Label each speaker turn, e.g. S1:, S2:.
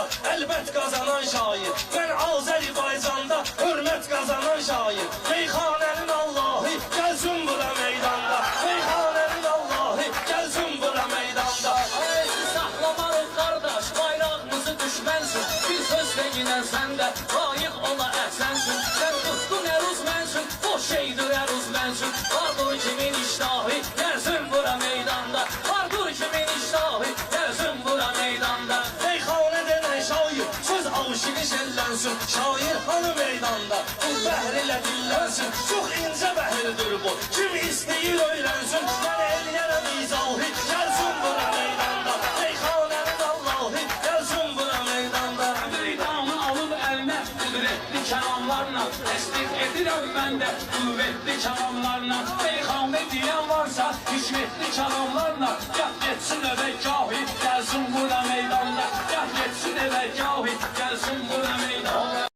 S1: var, elbet kazanan şair. Ben Azerbaycan'da hürmet kazanan şair. Meyxanenin Allah'ı gelsin bura meydanda. Meyxanenin Allah'ı gelsin bura meydanda.
S2: Ay saxlamalıq qardaş, bayrağımızı düşmənsin. Bir sözlə yine səndə layıq ola əhsənsin. Sən tutdun əruz mənsin, boş şeydir əruz mənsin. Vardır kimin iştahı, gəlsin bura meydanda. Vardır kimin iştahı, gəlsin bura meydanda.
S1: Meyxane denen şair, söz aşığı şellənsin. Şair hanı meydanda, bu bəhr ilə dillənsin. Çox incə bəhirdir bu, kim istəyir öyrənsin. Mən eləyərəm izahı, gəlsin bura meydanda. Meyxanenin Allahı, gəlsin bura meydanda.
S2: Meydanı alıb əlinə, qüdrətli kəlamlarla. Təsdiq edirəm mən də qüvvətli kəlamlarla. Meyxanə deyən varsa, hikmetli kəlamlarla. Gəl getsin evə kahi, gəlsin bura meydanda. Gəl getsin evə kahi, gəlsin bura